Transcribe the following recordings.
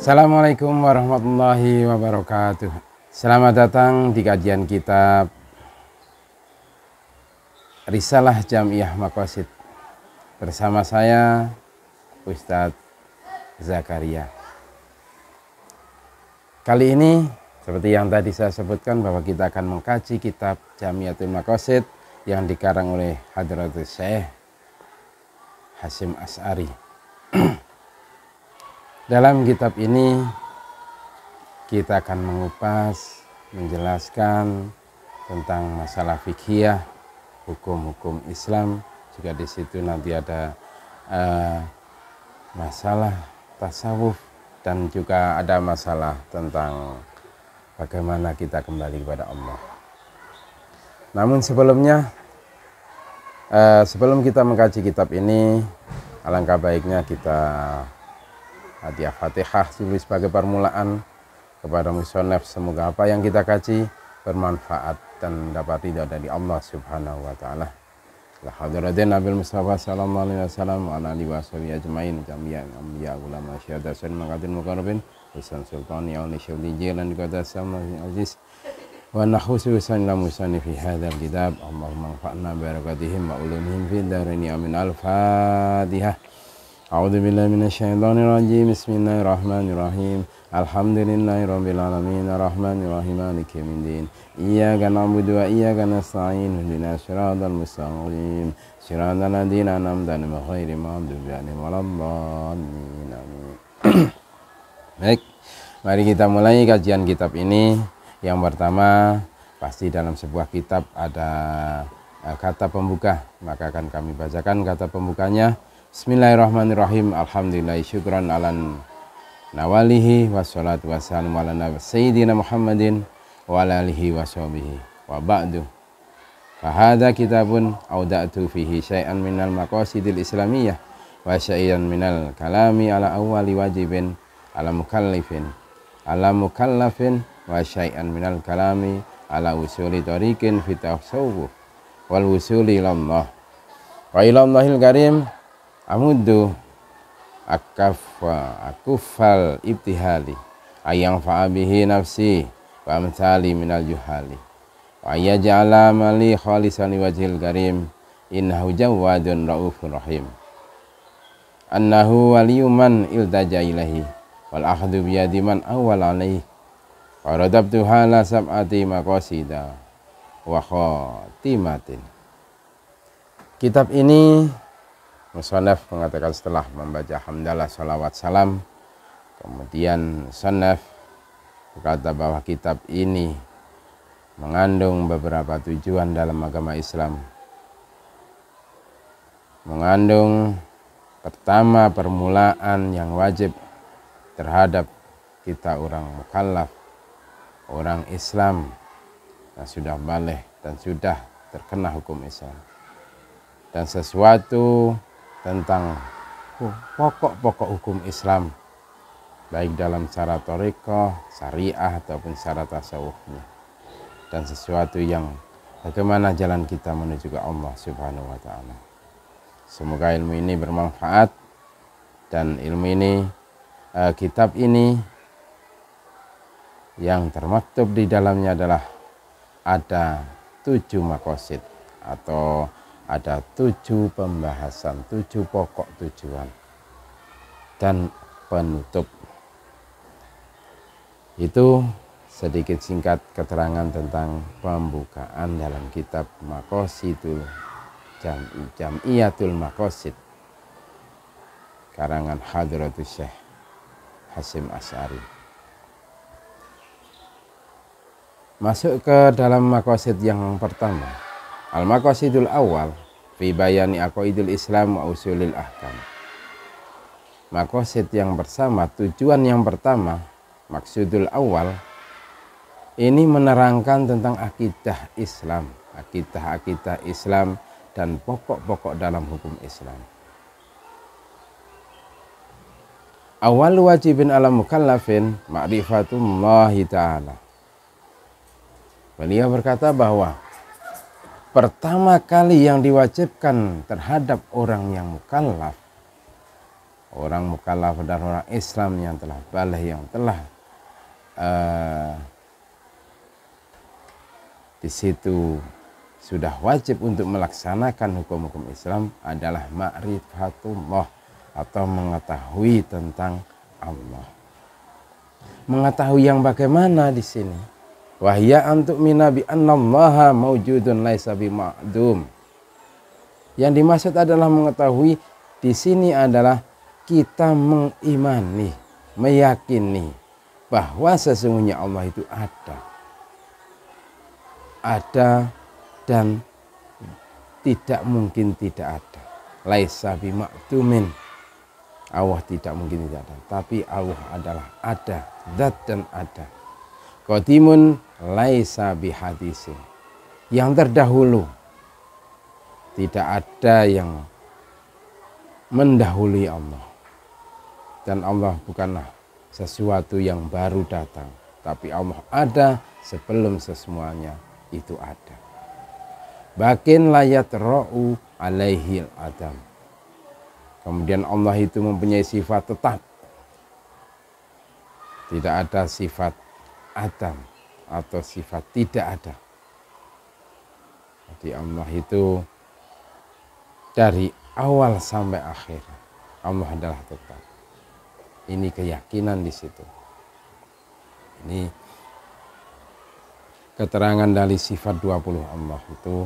Assalamualaikum warahmatullahi wabarakatuh. Selamat datang di kajian kitab Risalah Jamiah Maqasid bersama saya Ustadz Zakaria. Kali ini seperti yang tadi saya sebutkan bahwa kita akan mengkaji kitab Jamiatul Maqasid yang dikarang oleh Hadratus Syekh Hasyim Asy'ari. Dalam kitab ini kita akan mengupas, menjelaskan tentang masalah fikih, hukum-hukum Islam. Juga di situ nanti ada masalah tasawuf dan juga ada masalah tentang bagaimana kita kembali kepada Allah. Namun sebelumnya, sebelum kita mengkaji kitab ini, alangkah baiknya kita hadiah Fatihah dulu sebagai permulaan kepada musonef. Semoga apa yang kita kaji bermanfaat dan dapat ridha dari Allah Subhanahu wa taala. La hadratin Nabil Mustafa sallallahu alaihi wasallam wa ala alihi washabihi ajmain jami'an anbiya ulama syahada sun maqatin muqarrabin Husain Sultani al Nishawli jilan qada sama aziz wa nahusu sallallahu musani fi hadzal kitab Allahumma anfa'na barakatihim wa ulumihim fid darini amin. Al-Fatihah. A'udzu billahi minasyaitonir rajim. Bismillahirrahmanirrahim. Alhamdulillahirabbil alamin arrahmanir rahim maliki yaumiddin. Iyyaka na'budu wa iyyaka nasta'in. Ihdinas siratal mustaqim. Siratal ladzina an'amta 'alaihim ghairil maghdubi 'alaihim waladdallin. Amin. Baik, mari kita mulai kajian kitab ini. Yang pertama, pasti dalam sebuah kitab ada kata pembuka, maka akan kami bacakan kata pembukanya. Bismillahirrahmanirrahim. Alhamdulillah syukran alan nawalihi wassalatu wassalamu ala sayyidina Muhammadin wa ala alihi washabihi wa ba'du. Fahadha kitabun awda'tu fihi syai'an minal maqasidil islamiyah wa syai'an minal kalami ala awwali wajibin ala mukallafin wa syai'an minal kalami ala usuli tariqin fi tasawwuf wal wusuli ilallah wa ilallahil karim. Amuddu akufal ibtihali ayang fa'abihi nafsi wa amthali minal juhali wa yaj'ala mali khalisan wajhil karim innahu jawadun raufur rahim annahu waliyuman iltaja ilahi wal akhdu biyadi man awwal alaihi wa radabtu hala sab'ati maqasida wa khatimatin. Kitab ini musannaf mengatakan setelah membaca hamdalah salawat salam, kemudian musannaf berkata bahwa kitab ini mengandung beberapa tujuan dalam agama Islam. Mengandung pertama permulaan yang wajib terhadap kita orang mukallaf, orang Islam yang sudah baligh dan sudah terkena hukum Islam, dan sesuatu tentang pokok-pokok hukum Islam, baik dalam syarat thariqah, syariah ataupun syarat tasawufnya, dan sesuatu yang bagaimana jalan kita menuju ke Allah Subhanahu wa taala. Semoga ilmu ini bermanfaat, dan ilmu ini, kitab ini yang termaktub di dalamnya adalah ada 7 maqasid atau ada 7 pembahasan, 7 pokok tujuan dan penutup. Itu sedikit singkat keterangan tentang pembukaan dalam kitab Maqasidul Jamiatul Maqasid karangan Hadratus Syekh Hasyim Asy'ari. Masuk ke dalam maqasid yang pertama. Al-Maqasidul awal fi bayani aqaidil Islam wa usulil ahkam. Maqasid yang bersama, tujuan yang pertama, maksudul awal, ini menerangkan tentang akidah Islam, akidah Islam dan pokok-pokok dalam hukum Islam. Awal wajibin ala mukallafin ma'rifatullahi ta'ala. Beliau berkata bahwa pertama kali yang diwajibkan terhadap orang yang mukallaf orang mukallaf dan orang Islam yang telah baligh, yang telah di situ sudah wajib untuk melaksanakan hukum-hukum Islam adalah ma'rifatullah, atau mengetahui tentang Allah. Mengetahui yang bagaimana di sini? Wahya antuk mina bi annallaha maujudun laisa bi ma'dum. Yang dimaksud adalah mengetahui di sini adalah kita mengimani, meyakini bahwa sesungguhnya Allah itu ada. Ada dan tidak mungkin tidak ada. Laisa bi ma'dumin. Allah tidak mungkin tidak ada, tapi Allah adalah ada, zat dan ada. Qadimun laisa bihadisin, yang terdahulu, tidak ada yang mendahului Allah. Dan Allah bukanlah sesuatu yang baru datang, tapi Allah ada sebelum semuanya itu ada. Bakin layat ro'u alaihil adam. Kemudian Allah itu mempunyai sifat tetap. Tidak ada sifat adam atau sifat tidak ada. Jadi Allah itu dari awal sampai akhir Allah adalah tetap. Ini keyakinan di situ. Ini keterangan dari sifat 20 Allah itu,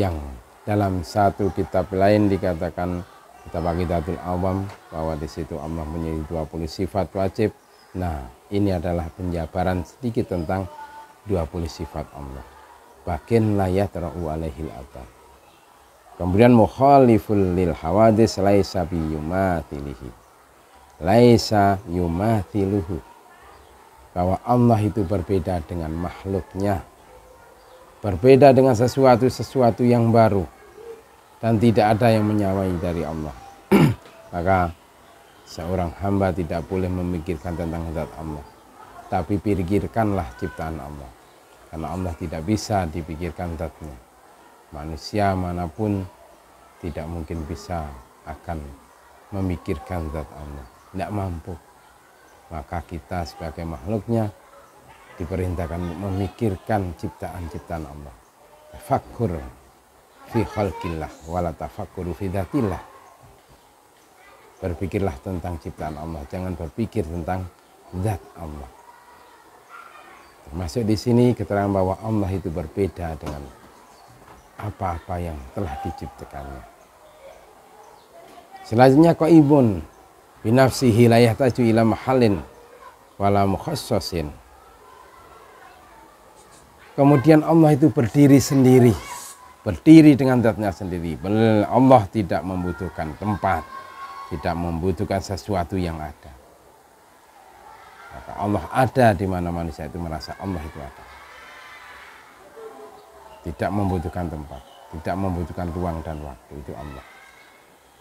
yang dalam satu kitab lain dikatakan kitab Aqidatul Awam bahwa di situ Allah mempunyai 20 sifat wajib. Nah, ini adalah penjabaran sedikit tentang 20 sifat Allah. Bakin layat ra'u alaihil adam. Kemudian mukhaliful lil hawadis laisa biyumathilihi. Laisa yumathiluhu. Bahwa Allah itu berbeda dengan makhluknya. Berbeda dengan sesuatu yang baru. Dan tidak ada yang menyamai dari Allah. Maka seorang hamba tidak boleh memikirkan tentang zat Allah, tapi pikirkanlah ciptaan Allah, karena Allah tidak bisa dipikirkan zatnya. Manusia manapun tidak mungkin bisa akan memikirkan zat Allah, tidak mampu. Maka kita sebagai makhluknya diperintahkan untuk memikirkan ciptaan-ciptaan Allah. Tafakkur fi khalqillah wala tafakkuru fi dzatillah. Berpikirlah tentang ciptaan Allah, jangan berpikir tentang zat Allah. Termasuk di sini keterangan bahwa Allah itu berbeda dengan apa-apa yang telah diciptakannya. Selanjutnya qaibun binafsihi la yahtaju ila mahallin wala mukhassasin. Kemudian Allah itu berdiri sendiri, berdiri dengan zatnya sendiri. Allah tidak membutuhkan tempat, tidak membutuhkan sesuatu yang ada. Maka Allah ada di mana manusia itu merasa Allah itu ada. Tidak membutuhkan tempat, tidak membutuhkan ruang dan waktu, itu Allah.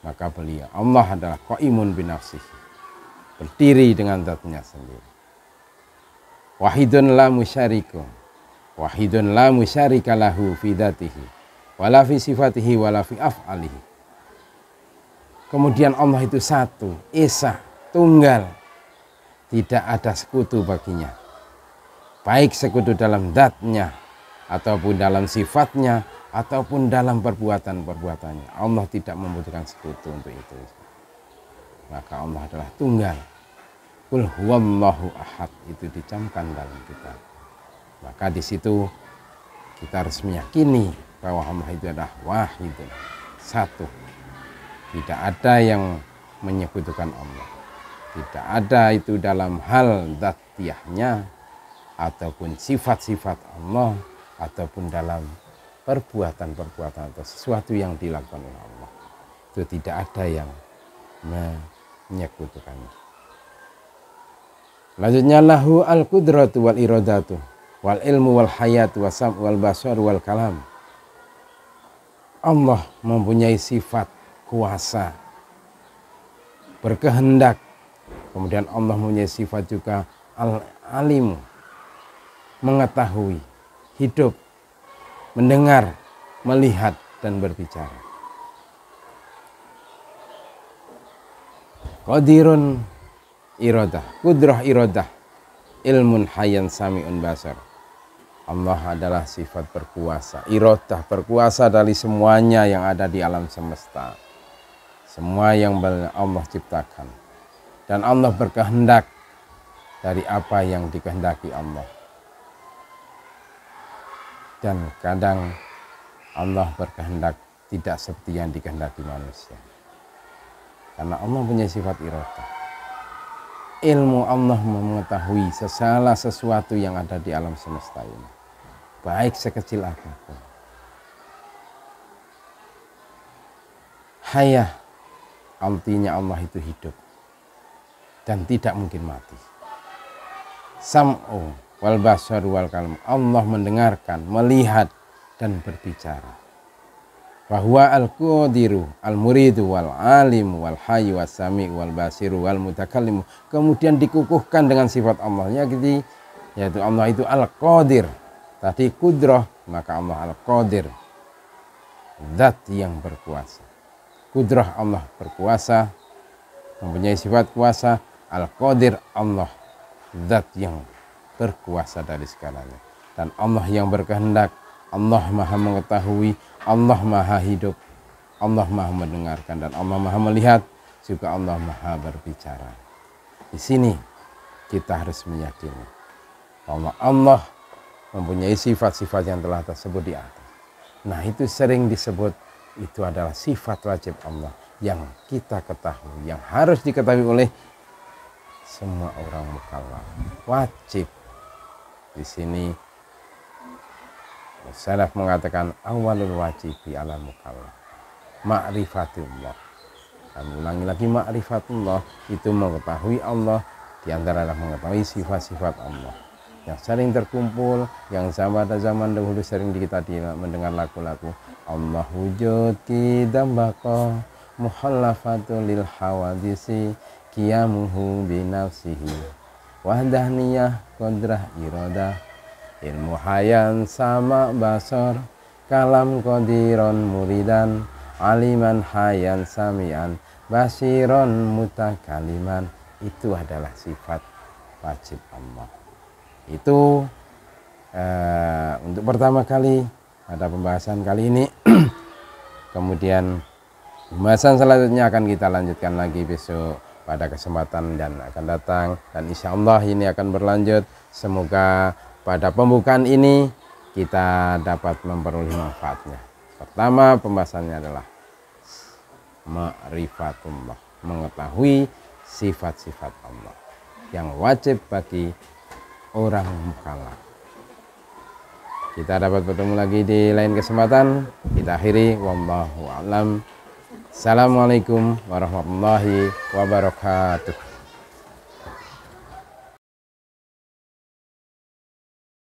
Maka beliau, Allah adalah qaimun binafsihi, berdiri dengan zatnya sendiri. Wahidun la musyarikum, wahidun la musyarika lahu fi dzatihi wala fi sifatihi wala fi af'alihi. Kemudian Allah itu satu, esa, tunggal, tidak ada sekutu baginya, baik sekutu dalam zatnya ataupun dalam sifatnya ataupun dalam perbuatan-perbuatannya. Allah tidak membutuhkan sekutu untuk itu. Maka Allah adalah tunggal. Qul huwallahu ahad, itu dicamkan dalam kitab. Maka di situ kita harus meyakini bahwa Allah itu adalah wahid, satu. Tidak ada yang menyekutukan Allah. Tidak ada itu dalam hal dzatiyahnya ataupun sifat-sifat Allah ataupun dalam perbuatan-perbuatan atau sesuatu yang dilakukan oleh Allah. Itu tidak ada yang menyekutukannya. Lanjutnya lahu al-qudratu wal iradatu wal ilmu wal hayatu wasam wal basar wal kalam. Allah mempunyai sifat kuasa, berkehendak. Kemudian Allah mempunyai sifat juga al-alim, mengetahui, hidup, mendengar, melihat, dan berbicara. qadirun iradah, kudrah iradah, ilmun hayyan sami'un basar. Allah adalah sifat berkuasa, iradah, berkuasa dari semuanya yang ada di alam semesta, semua yang Allah ciptakan, dan Allah berkehendak dari apa yang dikehendaki Allah. Dan kadang Allah berkehendak tidak seperti yang dikehendaki manusia, karena Allah punya sifat iradah. Ilmu Allah mengetahui segala sesuatu yang ada di alam semesta ini, baik sekecil apapun. Hayah, artinya Allah itu hidup dan tidak mungkin mati. Sam'u wal basar wal kalam, Allah mendengarkan, melihat, dan berbicara. Bahwa al-qadiru al-muridu wal alimu wal hayyu was sami'u wal basiru wal mutakallimu, kemudian dikukuhkan dengan sifat Allah, yaitu Allah itu al-qadir. Tadi kudrah, maka Allah al-qadir, zat yang berkuasa. Kudrah Allah berkuasa, mempunyai sifat kuasa. Al-qadir Allah, zat yang berkuasa dari segalanya. Dan Allah yang berkehendak, Allah maha mengetahui, Allah maha hidup, Allah maha mendengarkan, dan Allah maha melihat, juga Allah maha berbicara. Di sini kita harus meyakini bahwa Allah mempunyai sifat-sifat yang telah tersebut di atas. Nah, itu sering disebut, itu adalah sifat wajib Allah yang kita ketahui, yang harus diketahui oleh semua orang mukallaf. Wajib. Di sini salaf mengatakan awalul wajibi ala mukallaf ma'rifatullah. Dan ulangi lagi, ma'rifatullah itu mengetahui Allah, diantara mengetahui sifat-sifat Allah yang sering terkumpul, yang pada zaman dahulu sering kita mendengar lagu-lagu Allah wujud kidam bako muhallafatul lil hawadisi qiyamuhu binafsihi wahdaniyah qadrah iradah ilmu hayan sama basor kalam qadiron muridan aliman hayan samian basiron mutakaliman. Itu adalah sifat wajib Allah. Itu untuk pertama kali ada pembahasan kali ini. Kemudian pembahasan selanjutnya akan kita lanjutkan lagi besok pada kesempatan dan akan datang, dan insya Allah ini akan berlanjut. Semoga pada pembukaan ini kita dapat memperoleh manfaatnya. Pertama, pembahasannya adalah ma'rifatullah, mengetahui sifat-sifat Allah yang wajib bagi orang mukallaf. Kita dapat bertemu lagi di lain kesempatan. Kita akhiri, wallahu a'lam. Assalamualaikum warahmatullahi wabarakatuh.